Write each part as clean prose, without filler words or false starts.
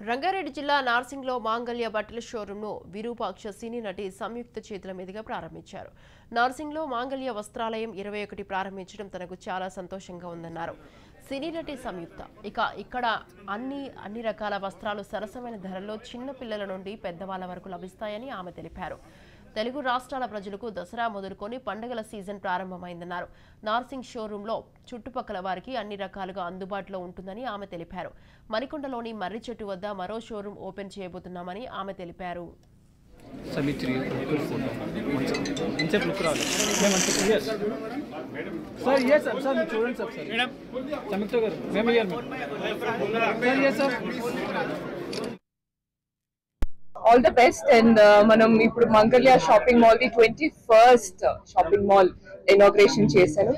రంగారెడ్డి జిల్లా నార్సింగ్లో మాంగళ్య బట్టల షోరూంను విరూపాక్ష సినీ నటి సంయుక్త చేతుల మీదుగా ప్రారంభించారు. నార్సింగ్లో మాంగళ్య వస్త్రాలయం 21 ప్రారంభించడం తనకు చాలా సంతోషంగా ఉందన్నారు సినీ నటి సంయుక్త. ఇక్కడ అన్ని రకాల వస్త్రాలు సరసమైన ధరల్లో చిన్న పిల్లల నుండి పెద్దవాళ్ల వరకు లభిస్తాయని ఆమె తెలిపారు. తెలుగు రాష్ట్రాల ప్రజలకు దసరా మొదలుకొని పండుగల సీజన్ ప్రారంభమైందన్నారు. నార్సింగ్ షోరూంలో చుట్టుపక్కల వారికి అన్ని రకాలుగా అందుబాటులో ఉంటుందని ఆమె తెలిపారు. మరికొండలోని మర్రి చెట్టు వద్ద మరో షోరూం ఓపెన్ చేయబోతున్నామని ఆమె తెలిపారు. All the best and manam ippudu Mangalya shopping mall di 21st shopping mall inauguration chesanu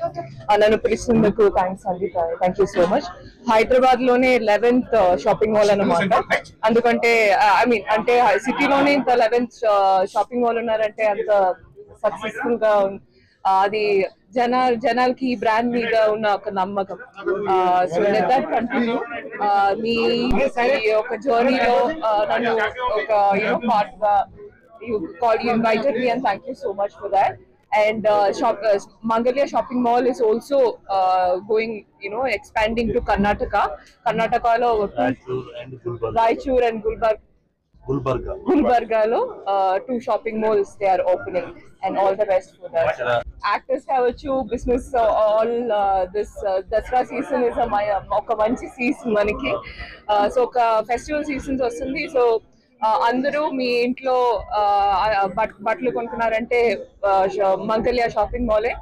nanu pilichinduku thanks andi, thank you so much. Hyderabad lone 11th shopping mall anamata andukante I mean ante city lone inta 11th shopping mall unnarante anta successful ga అది జనాలకి ఈ brand మీద ఉన్న ఒక నమ్మకం. So let that continue. మీ ఒక జర్నీలో నన్ను ఒక పార్ట్ గా you invited me and thank you so much for that. And Mangalya shopping mall is also going expanding to Karnataka lo Raichur and Gulbarga lo 2 shopping malls they are opening and all the best for that. Actors kavachu business all this Dasra season is oka manchi season maniki. So oka festival seasons vastundi. So అందరూ మీ ఇంట్లో బట్టలు కొనుక్కున్నారంటే Mangalya shopping మాలే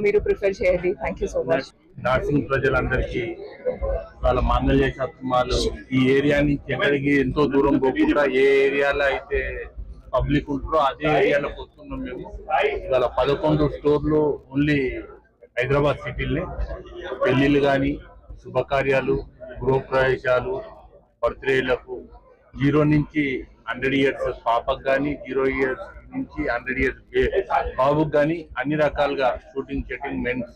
మీరు prefer చేయండి. Thank you so much. నార్సింగ్ ప్రజలందరికీ వాళ్ళ మాంగళ్య shopping mall ఈ ఏరియా నుంచి ఎక్కడికి ఎంతో దూరం పోకుండా ఏ ఏరియాలో అయితే పబ్లిక్ ఉంటారో అదే ఏరియాలోకి వస్తున్నాం మేము. ఇవాళ 11 స్టోర్లు ఓన్లీ హైదరాబాద్ సిటీలనే. పెళ్లిళ్ళు కానీ, శుభకార్యాలు, గృహప్రవేశాలు, బర్త్డేలకు 0 నుంచి 100 years పాపకు కానీ, 0 years నుంచి 100 years బాబుకు కానీ అన్ని రకాలుగా షూటింగ్ షెట్టింగ్ మెన్స్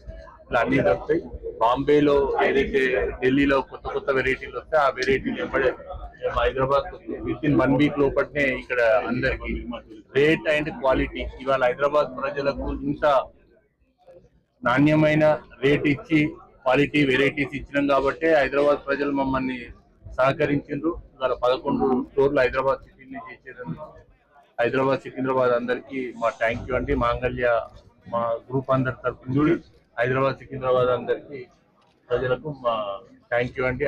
ఇలా అన్ని దొరుకుతాయి. బాంబేలో ఏదైతే ఢిల్లీలో కొత్త వెరైటీలు వస్తాయి ఆ వెరైటీలు ఎప్పుడే హైదరాబాద్ వితిన్ 1 week లోపట్నే ఇక్కడ అందరికి రేట్ అండ్ క్వాలిటీ. ఇవాళ హైదరాబాద్ ప్రజలకు ఇంత నాణ్యమైన రేట్ ఇచ్చి క్వాలిటీ వెరైటీస్ ఇచ్చినాం కాబట్టి హైదరాబాద్ ప్రజలు మమ్మల్ని సహకరించారు. ఇవాళ 11 స్టోర్లు హైదరాబాద్ సిటీని చేసేదందుకు హైదరాబాద్ సికింద్రాబాద్ అందరికీ మా థ్యాంక్ యూ అండి. మాంగళ్య మా గ్రూప్ అందరి తరఫున హైదరాబాద్ సికింద్రాబాద్ అందరికీ ప్రజలకు మా థ్యాంక్ యూ అండి.